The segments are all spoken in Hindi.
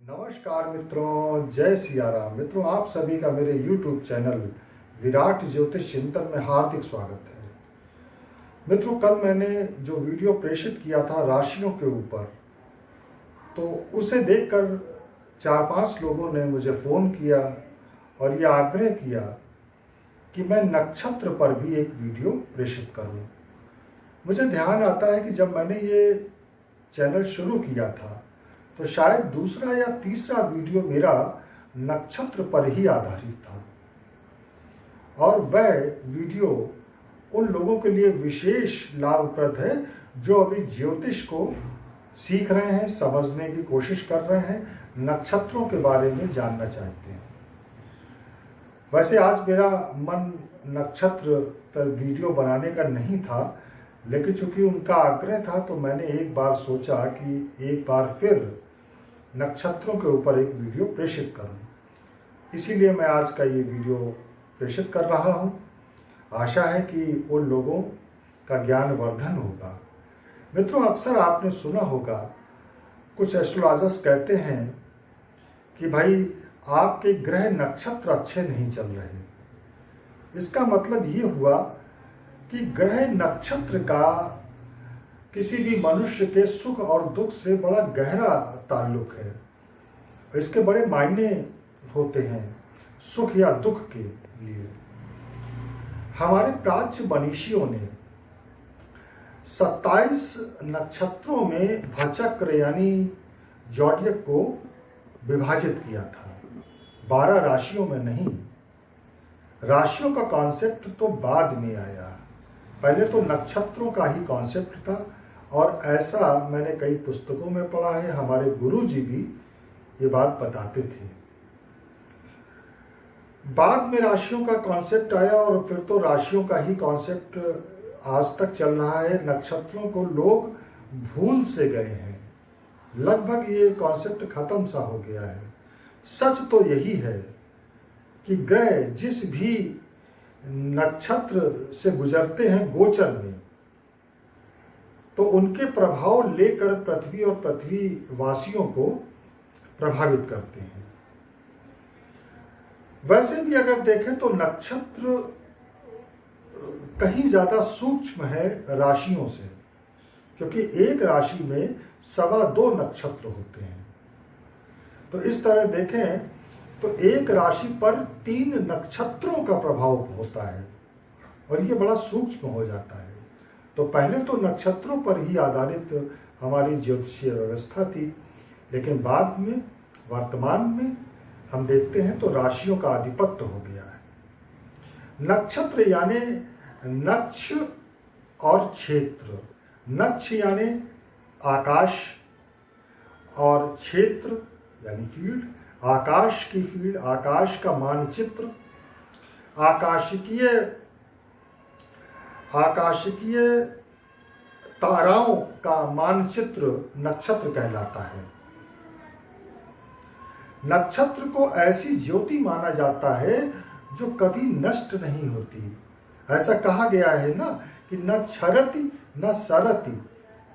नमस्कार मित्रों, जय सिया राम। मित्रों, आप सभी का मेरे YouTube चैनल विराट ज्योतिष चिंतन में हार्दिक स्वागत है। मित्रों, कल मैंने जो वीडियो प्रेषित किया था राशियों के ऊपर, तो उसे देखकर 4-5 लोगों ने मुझे फ़ोन किया और यह आग्रह किया कि मैं नक्षत्र पर भी एक वीडियो प्रेषित करूं। मुझे ध्यान आता है कि जब मैंने ये चैनल शुरू किया था तो शायद दूसरा या तीसरा वीडियो मेरा नक्षत्र पर ही आधारित था और वह वीडियो उन लोगों के लिए विशेष लाभप्रद है जो अभी ज्योतिष को सीख रहे हैं, समझने की कोशिश कर रहे हैं, नक्षत्रों के बारे में जानना चाहते हैं। वैसे आज मेरा मन नक्षत्र पर वीडियो बनाने का नहीं था, लेकिन चूंकि उनका आग्रह था तो मैंने एक बार सोचा कि एक बार फिर नक्षत्रों के ऊपर एक वीडियो प्रेषित करूं। इसीलिए मैं आज का ये वीडियो प्रेषित कर रहा हूं। आशा है कि उन लोगों का ज्ञानवर्धन होगा। मित्रों, अक्सर आपने सुना होगा कुछ एस्ट्रोलॉजर्स कहते हैं कि भाई आपके ग्रह नक्षत्र अच्छे नहीं चल रहे। इसका मतलब ये हुआ कि ग्रह नक्षत्र का किसी भी मनुष्य के सुख और दुख से बड़ा गहरा ताल्लुक है। इसके बड़े मायने होते हैं सुख या दुख के लिए। हमारे प्राच्य मनीषियों ने 27 नक्षत्रों में भचक्र यानी जॉडियक को विभाजित किया था, 12 राशियों में नहीं। राशियों का कॉन्सेप्ट तो बाद में आया, पहले तो नक्षत्रों का ही कॉन्सेप्ट था और ऐसा मैंने कई पुस्तकों में पढ़ा है। हमारे गुरुजी भी ये बात बताते थे। बाद में राशियों का कॉन्सेप्ट आया और फिर तो राशियों का ही कॉन्सेप्ट आज तक चल रहा है। नक्षत्रों को लोग भूल से गए हैं, लगभग ये कॉन्सेप्ट खत्म सा हो गया है। सच तो यही है कि ग्रह जिस भी नक्षत्र से गुजरते हैं गोचर में, तो उनके प्रभाव लेकर पृथ्वी और पृथ्वी वासियों को प्रभावित करते हैं। वैसे भी अगर देखें तो नक्षत्र कहीं ज्यादा सूक्ष्म है राशियों से, क्योंकि एक राशि में 2.25 नक्षत्र होते हैं। तो इस तरह देखें तो एक राशि पर 3 नक्षत्रों का प्रभाव होता है और ये बड़ा सूक्ष्म हो जाता है। तो पहले तो नक्षत्रों पर ही आधारित हमारी ज्योतिषीय व्यवस्था थी, लेकिन बाद में वर्तमान में हम देखते हैं तो राशियों का आधिपत्य हो गया है। नक्षत्र यानी नक्ष और क्षेत्र। नक्ष यानी आकाश और क्षेत्र यानी फील्ड, आकाश की फील्ड, आकाश का मानचित्र, आकाशिकीय ताराओं का मानचित्र नक्षत्र कहलाता है। नक्षत्र को ऐसी ज्योति माना जाता है जो कभी नष्ट नहीं होती। ऐसा कहा गया है ना कि न क्षरति न सरति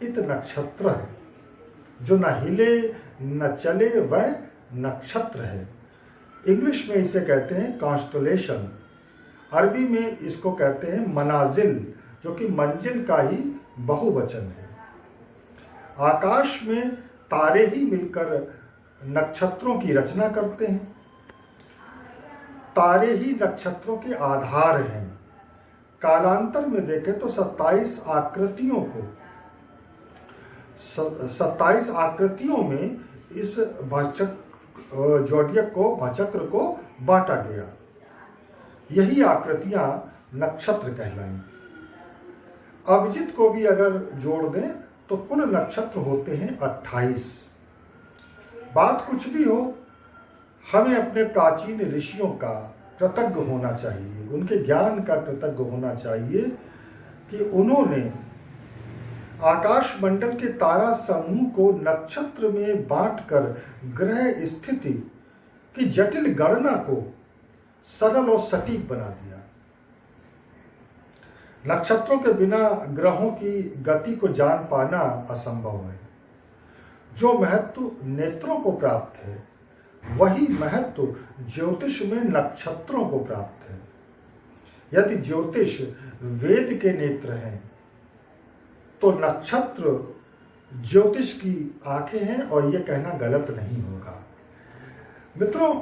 इत नक्षत्र है। जो न हिले न चले वह नक्षत्र है। इंग्लिश में इसे कहते हैं कॉन्स्टलेशन। अरबी में इसको कहते हैं मनाजिल, जो कि मंजिल का ही बहुवचन है। आकाश में तारे ही मिलकर नक्षत्रों की रचना करते हैं। तारे ही नक्षत्रों के आधार हैं। कालांतर में देखें तो 27 आकृतियों में इस जॉडियक को, भचक्र को बांटा गया। यही आकृतियां नक्षत्र कहलाई। अभिजित को भी अगर जोड़ दें तो कुल नक्षत्र होते हैं 28। बात कुछ भी हो, हमें अपने प्राचीन ऋषियों का कृतज्ञ होना चाहिए, उनके ज्ञान का कृतज्ञ होना चाहिए कि उन्होंने आकाश मंडल के तारा समूह को नक्षत्र में बांटकर ग्रह स्थिति की जटिल गणना को सरल और सटीक बना दिया। नक्षत्रों के बिना ग्रहों की गति को जान पाना असंभव है। जो महत्व नेत्रों को प्राप्त है वही महत्व ज्योतिष में नक्षत्रों को प्राप्त है। यदि ज्योतिष वेद के नेत्र हैं तो नक्षत्र ज्योतिष की आंखें हैं, और यह कहना गलत नहीं होगा। मित्रों,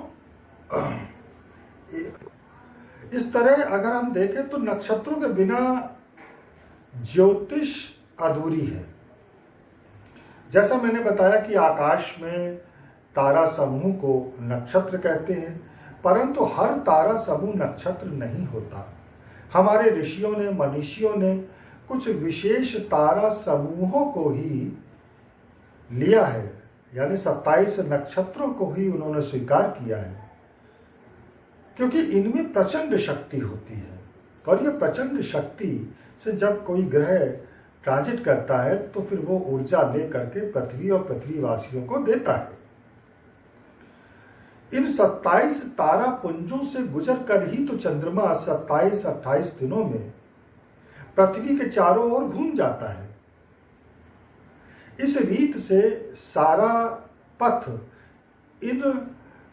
इस तरह अगर हम देखें तो नक्षत्रों के बिना ज्योतिष अधूरी है। जैसा मैंने बताया कि आकाश में तारा समूह को नक्षत्र कहते हैं, परंतु हर तारा समूह नक्षत्र नहीं होता। हमारे ऋषियों ने, मनीषियों ने कुछ विशेष तारा समूहों को ही लिया है, यानी 27 नक्षत्रों को ही उन्होंने स्वीकार किया है, क्योंकि इनमें प्रचंड शक्ति होती है। और यह प्रचंड शक्ति से जब कोई ग्रह ट्रांजिट करता है तो फिर वो ऊर्जा लेकर के पृथ्वी और पृथ्वीवासियों को देता है। इन 27 तारा पुंजों से गुजर कर ही तो चंद्रमा 27-28 दिनों में पृथ्वी के चारों ओर घूम जाता है। इस रीत से सारा पथ इन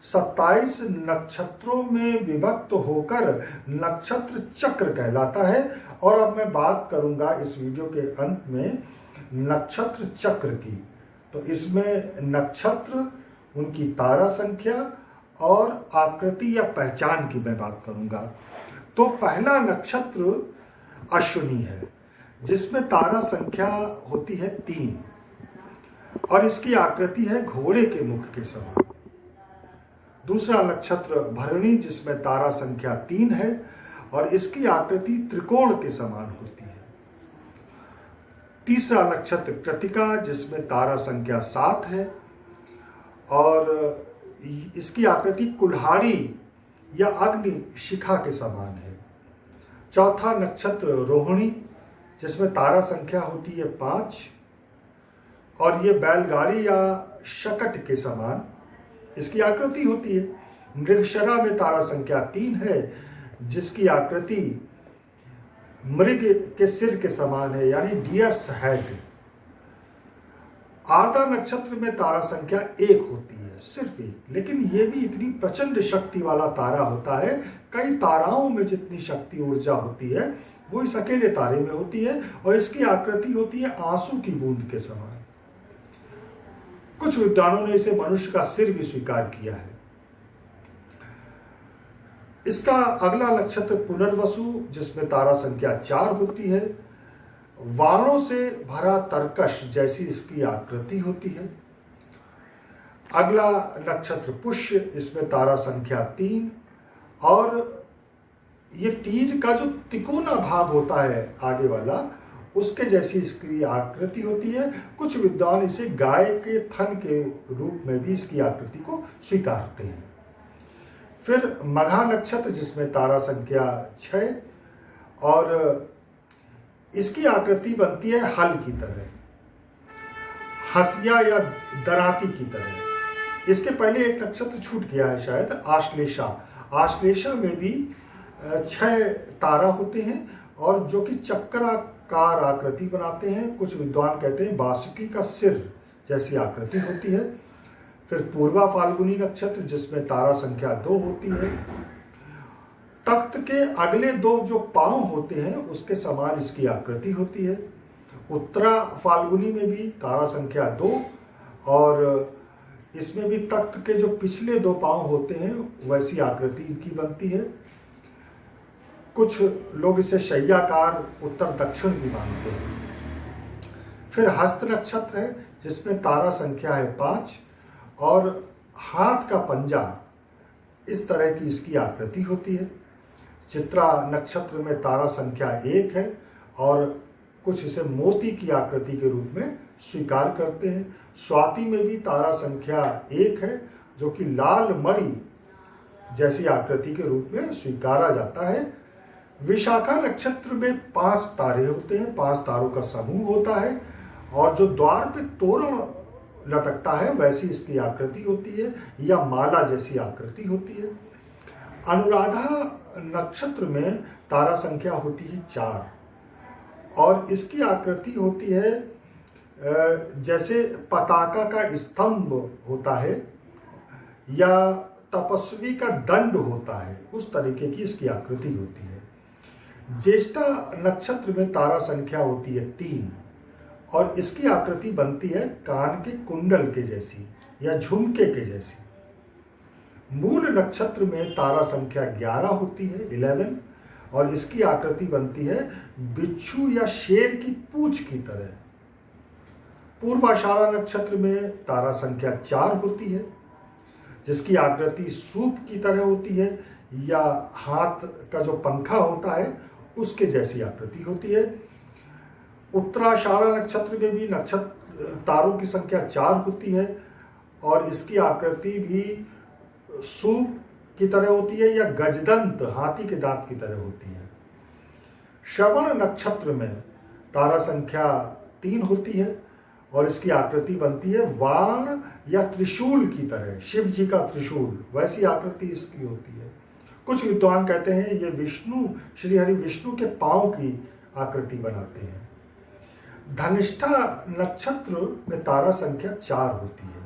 27 नक्षत्रों में विभक्त होकर नक्षत्र चक्र कहलाता है। और अब मैं बात करूंगा इस वीडियो के अंत में नक्षत्र चक्र की। तो इसमें नक्षत्र, उनकी तारा संख्या और आकृति या पहचान की मैं बात करूंगा। तो पहला नक्षत्र अश्विनी है, जिसमें तारा संख्या होती है 3 और इसकी आकृति है घोड़े के मुख के समान। दूसरा नक्षत्र भरणी, जिसमें तारा संख्या 3 है और इसकी आकृति त्रिकोण के समान होती है। तीसरा नक्षत्र कृतिका, जिसमें तारा संख्या 7 है और इसकी आकृति कुल्हाड़ी या अग्नि शिखा के समान है। चौथा नक्षत्र रोहिणी, जिसमें तारा संख्या होती है 5 और ये बैलगाड़ी या शकट के समान इसकी आकृति होती है। मृगशरा में तारा संख्या 3 है, जिसकी आकृति मृग के सिर के समान है, यानी डियर्स हेड। आर्द्रा नक्षत्र में तारा संख्या 1 होती है, सिर्फ 1, लेकिन यह भी इतनी प्रचंड शक्ति वाला तारा होता है। कई ताराओं में जितनी शक्ति ऊर्जा होती है वो इस अकेले तारे में होती है और इसकी आकृति होती है आंसू की बूंद के समान। कुछ विद्वानों ने इसे मनुष्य का सिर भी स्वीकार किया है। इसका अगला नक्षत्र पुनर्वसु, जिसमें तारा संख्या 4 होती है। वाणों से भरा तरकश जैसी इसकी आकृति होती है। अगला नक्षत्र पुष्य, इसमें तारा संख्या 3 और ये तीर का जो तिकोना भाग होता है आगे वाला, उसके जैसी इसकी आकृति होती है। कुछ विद्वान इसे गाय के थन के रूप में भी इसकी आकृति को स्वीकारते हैं। फिर मघा नक्षत्र, जिसमें तारा संख्या 6 और इसकी आकृति बनती है हल की तरह, हसिया या दराती की तरह। इसके पहले एक नक्षत्र छूट गया है शायद, आश्लेषा। आश्लेषा में भी 6 तारा होते हैं और जो कि चक्राकार आकृति बनाते हैं। कुछ विद्वान कहते हैं बासुकी का सिर जैसी आकृति होती है। फिर पूर्वा फाल्गुनी नक्षत्र, जिसमें तारा संख्या 2 होती है। तख्त के अगले 2 जो पांव होते हैं उसके समान इसकी आकृति होती है। उत्तरा फाल्गुनी में भी तारा संख्या 2 और इसमें भी तख्त के जो पिछले 2 पांव होते हैं वैसी आकृति की बनती है। कुछ लोग इसे शय्याकार उत्तर दक्षिण भी मानते हैं। फिर हस्त नक्षत्र है, जिसमें तारा संख्या है 5 और हाथ का पंजा, इस तरह की इसकी आकृति होती है। चित्रा नक्षत्र में तारा संख्या 1 है और कुछ इसे मोती की आकृति के रूप में स्वीकार करते हैं। स्वाति में भी तारा संख्या 1 है, जो कि लाल मणि जैसी आकृति के रूप में स्वीकारा जाता है। विशाखा नक्षत्र में 5 तारे होते हैं, 5 तारों का समूह होता है और जो द्वार पे तोरण लटकता है वैसी इसकी आकृति होती है या माला जैसी आकृति होती है। अनुराधा नक्षत्र में तारा संख्या होती है 4 और इसकी आकृति होती है जैसे पताका का स्तंभ होता है या तपस्वी का दंड होता है, उस तरीके की इसकी आकृति होती है। ज्येष्ठा नक्षत्र में तारा संख्या होती है 3 और इसकी आकृति बनती है कान के कुंडल के जैसी या झुमके के जैसी। मूल नक्षत्र में तारा संख्या 11 होती है 11 और इसकी आकृति बनती है बिच्छू या शेर की पूंछ की तरह। पूर्वाषाढ़ा नक्षत्र में तारा संख्या 4 होती है जिसकी आकृति सूप की तरह होती है या हाथ का जो पंखा होता है उसके जैसी आकृति होती है। उत्तराषाढ़ा नक्षत्र में भी नक्षत्र तारों की संख्या 4 होती है और इसकी आकृति भी सूप की तरह होती है या गजदंत हाथी के दांत की तरह होती है। श्रवण नक्षत्र में तारा संख्या 3 होती है और इसकी आकृति बनती है वाण या त्रिशूल की तरह, शिव जी का त्रिशूल वैसी आकृति इसकी होती है। कुछ विद्वान कहते हैं ये विष्णु, श्री हरि विष्णु के पांव की आकृति बनाते हैं। धनिष्ठा नक्षत्र में तारा संख्या 4 होती है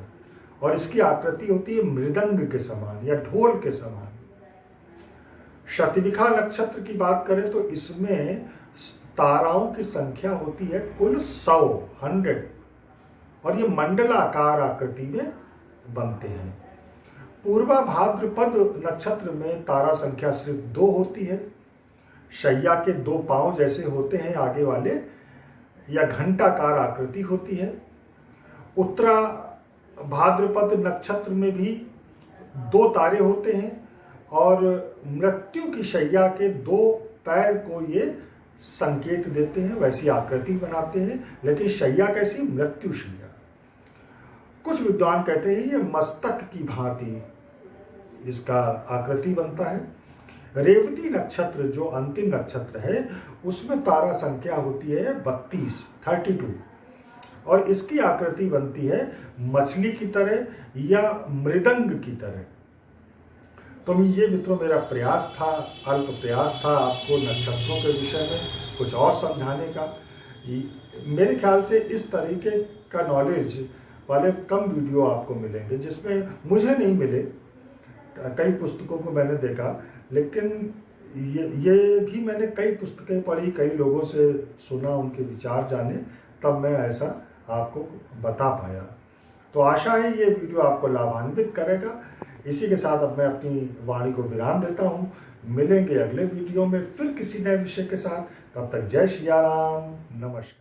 और इसकी आकृति होती है मृदंग के समान या ढोल के समान। शतविखा नक्षत्र की बात करें तो इसमें ताराओं की संख्या होती है कुल 100 और ये मंडलाकार आकृति में बनते हैं। पूर्वा भाद्रपद नक्षत्र में तारा संख्या सिर्फ 2 होती है। शैया के 2 पांव जैसे होते हैं आगे वाले या घंटाकार आकृति होती है। उत्तरा भाद्रपद नक्षत्र में भी 2 तारे होते हैं और मृत्यु की शैया के 2 पैर को ये संकेत देते हैं, वैसी आकृति बनाते हैं। लेकिन शैया कैसी? मृत्यु शैया। कुछ विद्वान कहते हैं ये मस्तक की भांति इसका आकृति बनता है। रेवती नक्षत्र जो अंतिम नक्षत्र है उसमें तारा संख्या होती है 32 और इसकी आकृति बनती है मछली की तरह या मृदंग की तरह। तो ये मित्रों मेरा प्रयास था, अल्प प्रयास था आपको नक्षत्रों के विषय में कुछ और समझाने का। मेरे ख्याल से इस तरीके का नॉलेज वाले कम वीडियो आपको मिलेंगे जिसमें मुझे नहीं मिले। कई पुस्तकों को मैंने देखा लेकिन ये भी मैंने कई पुस्तकें पढ़ी, कई लोगों से सुना, उनके विचार जाने, तब मैं ऐसा आपको बता पाया। तो आशा है ये वीडियो आपको लाभान्वित करेगा। इसी के साथ अब मैं अपनी वाणी को विराम देता हूँ। मिलेंगे अगले वीडियो में फिर किसी नए विषय के साथ। तब तक जय श्री राम, नमस्कार।